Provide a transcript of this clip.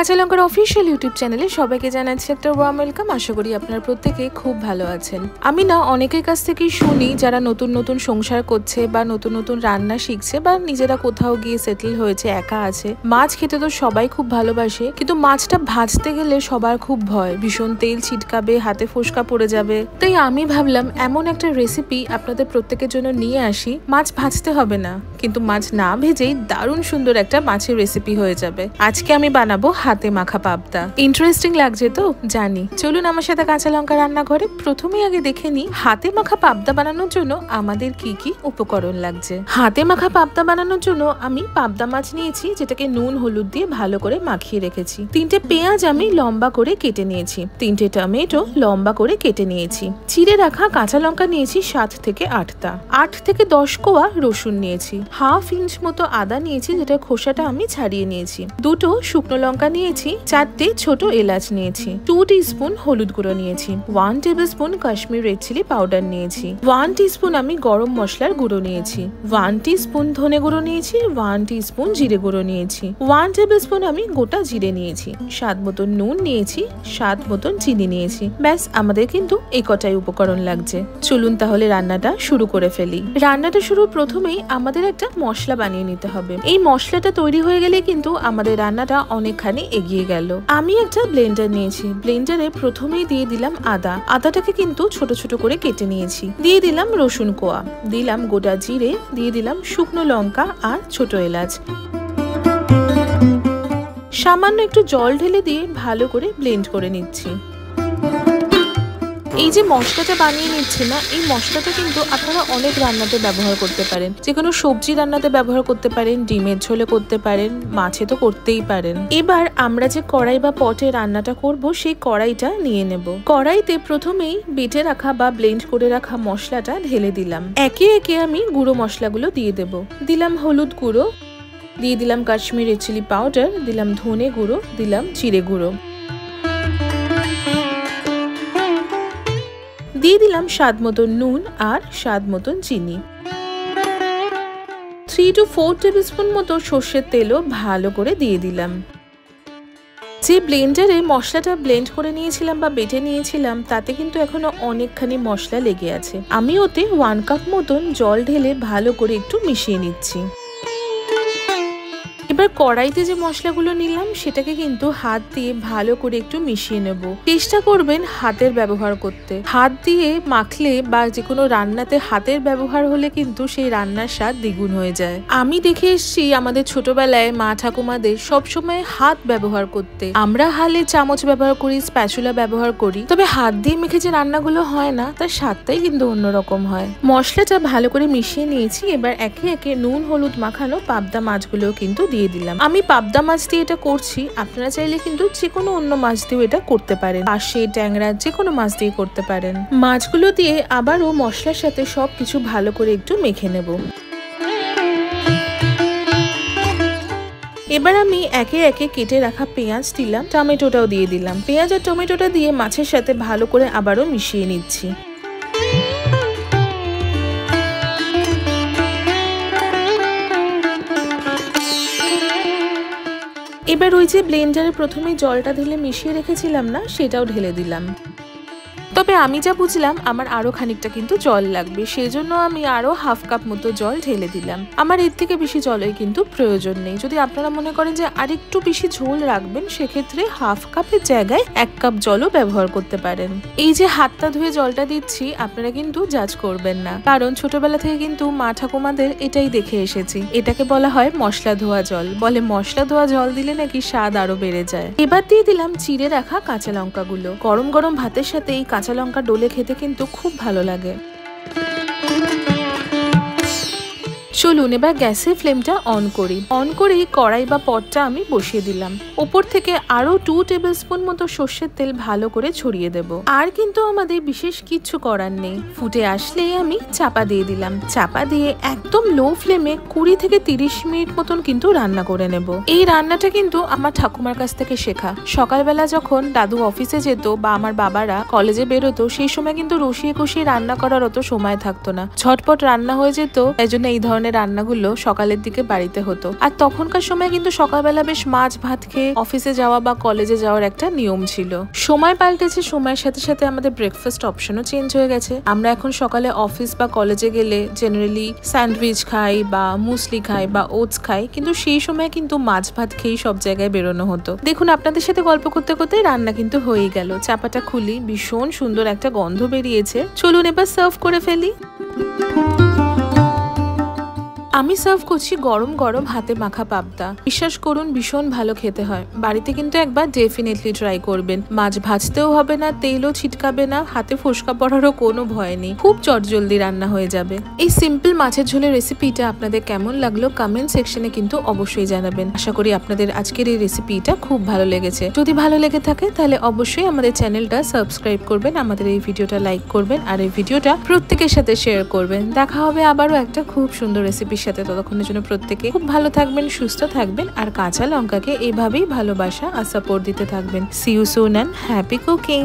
কাঁচা লঙ্কার official YouTube চ্যানেলে সবাইকে জানাচ্ছি একটা ওয়ার্ম ওয়েলকাম। আশা করি আপনারা প্রত্যেকে খুব ভালো আছেন। আমি না অনেকের কাছ থেকেই শুনি যারা নতুন নতুন সংসার করছে বা নতুন নতুন রান্না শিখছে বা নিজেরা কোথাও গিয়ে সেটেল হয়েছে, একা আছে। মাছ খেতে তো সবাই খুব ভালোবাসে, কিন্তু মাছটা ভাজতে গেলে সবার খুব ভয়, ভীষণ তেল ছিটকাবে, হাতে ফোসকা পড়ে যাবে। তাই আমি ভাবলাম এমন একটা রেসিপি আপনাদের প্রত্যেকের জন্য নিয়ে আসি। মাছ ভাজতে হবে না, কিন্তু মাছ না ভেজেই দারুণ সুন্দর একটা মাছের রেসিপি হয়ে যাবে। আজকে আমি বানাবো হাতে মাখা পাবদা। ইন্টারেস্টিং লাগছে তো জানি। চলুন আমার সাথে কাঁচা লঙ্কা রান্নাঘরে। প্রথমেই আগে দেখে নিই হাতে মাখা পাবদা বানানোর জন্য আমাদের কি কি উপকরণ লাগছে। হাতে মাখা পাবদা বানানোর জন্য আমি পাবদা মাছ নিয়েছি, যেটাকে নুন হলুদ দিয়ে ভালো করে মাখিয়ে রেখেছি। 3টে পেঁয়াজ আমি লম্বা করে কেটে নিয়েছি। 3টে টমেটো লম্বা করে কেটে নিয়েছি। চিড়ে রাখা কাঁচা লঙ্কা নিয়েছি 7 থেকে 8টা। 8 থেকে 10 কোয়া রসুন নিয়েছি। হাফ ইঞ্চ মতো আদা নিয়েছি, যেটা খোসাটা আমি ছাড়িয়ে নিয়েছি। 2টো শুকনো লঙ্কা নিয়েছি। 4টে ছোট এলাচ নিয়েছি। 2 টিস্পুন হলুদ গুঁড়ো নিয়েছি। 1 tablespoon Kashmir red chilli powder নিয়েছি। 1 টিস্পুন আমি গরম মশলার গুঁড়ো নিয়েছি। 1 টিস্পুন ধনে গুঁড়ো নিয়েছি। 1 টিস্পুন জিরে গুঁড়ো নিয়েছি। 1 টেবিলস্পুন আমি গোটা জিরে নিয়েছি। স্বাদ মতন নুন নিয়েছি। স্বাদ মতন চিনি নিয়েছি। ব্যাস, আমাদের কিন্তু এই কটাই উপকরণ লাগছে। চলুন তাহলে রান্নাটা শুরু করে ফেলি। রান্নাটা শুরু প্রথমেই আমাদের একটা মশলা বানিয়ে নিতে হবে। এই মশলাটা তৈরি হয়ে গেলে কিন্তু আমাদের রান্নাটা অনেকখানি এগিয়ে গেল। আমি একটা ব্লেন্ডার নিয়েছি। ব্লেন্ডারে প্রথমেই দিয়ে দিলাম আদা। আদাটাকে কিন্তু ছোট ছোট করে কেটে নিয়েছি। দিয়ে দিলাম রসুন কোয়া, দিলাম গোটা জিরে, দিয়ে দিলাম শুকনো লঙ্কা আর ছোট এলাচ। সামান্য একটু জল ঢেলে দিয়ে ভালো করে ব্লেন্ড করে নিচ্ছি। এই যে মশলাটা বানিয়ে নিচ্ছি না, এই মশলাটা কিন্তু আপনারা অনেক রান্নাতে ব্যবহার করতে পারেন। যে কোনো সবজি রান্নাতে ব্যবহার করতে পারেন, ডিমের ঝোলে করতে পারেন, মাছে তো করতেই পারেন। এবার আমরা যে কড়াই বা পটে রান্নাটা করব, সেই কড়াইটা নিয়ে নেব। কড়াইতে প্রথমেই বেটে রাখা বা ব্লেন্ড করে রাখা মশলাটা ঢেলে দিলাম। একে একে আমি গুঁড়ো মশলাগুলো দিয়ে দেব। দিলাম হলুদ গুঁড়ো, দিয়ে দিলাম কাশ্মীর রেড চিলি পাউডার, দিলাম ধনে গুঁড়ো, দিলাম জিরে গুঁড়ো, দিয়ে দিলাম স্বাদ মতন নুন আর স্বাদ মতন চিনি। 3 to 4 টেবিলস্পুন মতো সর্ষের তেলও ভালো করে দিয়ে দিলাম। যে ব্লেন্ডারে মশলাটা ব্লেন্ড করে নিয়েছিলাম বা বেটে নিয়েছিলাম, তাতে কিন্তু এখনো অনেকখানি মশলা লেগে আছে। আমি ওতে 1 কাপ মতন জল ঢেলে ভালো করে একটু মিশিয়ে নিচ্ছি। এবার কড়াইতে যে মশলাগুলো নিলাম, সেটাকে কিন্তু হাত দিয়ে ভালো করে একটু মিশিয়ে নেব। চেষ্টা করবেন হাতের ব্যবহার করতে। হাত দিয়ে মাখলে বা যে কোনো রান্নাতে হাতের ব্যবহার হলে কিন্তু সেই রান্নার স্বাদ দ্বিগুণ হয়ে যায়। আমি দেখে এসেছি আমাদের ছোটবেলায় মা ঠাকুমাদের সবসময় হাত ব্যবহার করতে। আমরা হালে চামচ ব্যবহার করি, স্প্যাচুলা ব্যবহার করি, তবে হাত দিয়ে মেখে যে রান্নাগুলো হয় না, তার স্বাদটাই কিন্তু অন্যরকম হয়। মশলাটা ভালো করে মিশিয়ে নিয়েছি। এবার একে একে নুন হলুদ মাখানো পাবদা মাছগুলো কিন্তু দিয়ে দিলাম। আমি পাবদা মাছ দিয়ে এটা করছি, আপনারা চাইলে কিন্তু যে কোনো অন্য মাছ দিয়েও এটা করতে পারেন। পাশে ট্যাংরা যে কোনো মাছ দিয়ে করতে পারেন। মাছগুলো দিয়ে আবারও মশলার সাথে সবকিছু ভালো করে একটু মেখে নেব। এবার আমি একে একে কেটে রাখা পেঁয়াজ দিলাম, টমেটোটাও দিয়ে দিলাম। পেঁয়াজ আর টমেটোটা দিয়ে মাছের সাথে ভালো করে আবারও মিশিয়ে নিচ্ছি। এবার ওই যে ব্লেন্ডারে প্রথমে জলটা ঢেলে মিশিয়ে রেখেছিলাম না, সেটাও ঢেলে দিলাম। তবে আমি যা বুঝলাম আমার আরো খানিকটা কিন্তু জল লাগবে, সেজন্য আমি আরো হাফ কাপ মতো জল ঢেলে দিলাম। আমার এর থেকে বেশি জলের কিন্তু প্রয়োজন নেই। যদি আপনারা মনে করেন যে আরেকটু বেশি ঝোল রাখবেন, সেক্ষেত্রে হাফ কাপের জায়গায় 1 কাপ জলও ব্যবহার করতে পারেন। এই যে হাতটা ধুয়ে জলটা দিচ্ছি, আপনারা কিন্তু জাজ করবেন না, কারণ ছোটবেলা থেকে কিন্তু মা ঠাকুমাদের এটাই দেখে এসেছি। এটাকে বলা হয় মশলা ধোয়া জল। বলে মশলা ধোয়া জল দিলে নাকি স্বাদ আরো বেড়ে যায়। এবার দিয়ে দিলাম চিড়ে রাখা কাঁচা লঙ্কাগুলো। গরম গরম ভাতের সাথে এই কাঁচা লঙ্কা ডলে খেতে কিন্তু খুব ভালো লাগে। চলুন এবার গ্যাসের ফ্লেমটা অন করি। অন করে কড়াই বা পটটা আমি বসিয়ে দিলাম। ওপর থেকে আরো 2 টেবিলস্পুন মতো সর্ষের তেল ভালো করে ছড়িয়ে দেব। আর কিন্তু আমাদের বিশেষ কিছু করার নেই। ফুটে আসলে আমি চাপা দিয়ে দিলাম। চাপা দিয়ে একদম লো ফ্লেমে 20 থেকে 30 মিনিট মতন কিন্তু রান্না করে নেব। এই রান্নাটা কিন্তু আমার ঠাকুমার কাছ থেকে শেখা। সকালবেলা যখন দাদু অফিসে যেত বা আমার বাবারা কলেজে বেরোতো, সেই সময় কিন্তু রসিয়ে কষিয়ে রান্না করার অত সময় থাকতো না, ঝটপট রান্না হয়ে যেত। তাই জন্য এই ধরনের ধরনের রান্নাগুলো সকালের দিকে বাড়িতে হতো। আর তখনকার সময় কিন্তু সকালবেলা বেশ মাছ ভাত খেয়ে অফিসে যাওয়া বা কলেজে যাওয়ার একটা নিয়ম ছিল। সময় পাল্টেছে, সময়ের সাথে সাথে আমাদের ব্রেকফাস্ট অপশনও চেঞ্জ হয়ে গেছে। আমরা এখন সকালে অফিস বা কলেজে গেলে জেনারেলি স্যান্ডউইচ খাই বা মুসলি খাই বা ওটস খাই, কিন্তু সেই সময় কিন্তু মাছ ভাত খেয়েই সব জায়গায় বেরোনো হতো। দেখুন, আপনাদের সাথে গল্প করতে করতে রান্না কিন্তু হয়েই গেল। চাপাটা খুলি, ভীষণ সুন্দর একটা গন্ধ বেরিয়েছে। চলুন এবার সার্ভ করে ফেলি। আমি সার্ভ করছি গরম গরম হাতে মাখা পাবদা। বিশ্বাস করুন, ভীষণ ভালো খেতে হয়। বাড়িতে কিন্তু একবার ডেফিনেটলি ট্রাই করবেন। মাছ ভাজতেও হবে না, তেলও ছিটকাবে না, হাতে ফোসকা পড়ারও কোনো ভয় নেই। খুব চটজলদি রান্না হয়ে যাবে। এই সিম্পল মাছের ঝোলের রেসিপিটা আপনাদের কেমন লাগলো কমেন্ট সেকশনে কিন্তু অবশ্যই জানাবেন। আশা করি আপনাদের আজকের এই রেসিপিটা খুব ভালো লেগেছে। যদি ভালো লেগে থাকে তাহলে অবশ্যই আমাদের চ্যানেলটা সাবস্ক্রাইব করবেন, আমাদের এই ভিডিওটা লাইক করবেন, আর এই ভিডিওটা প্রত্যেকের সাথে শেয়ার করবেন। দেখা হবে আবারও একটা খুব সুন্দর রেসিপির সাথে। ততক্ষণের জন্য প্রত্যেকে খুব ভালো থাকবেন, সুস্থ থাকবেন, আর কাঁচা লঙ্কাকে এভাবেই ভালোবাসা আর সাপোর্ট দিতে থাকবেন। See you soon and happy cooking.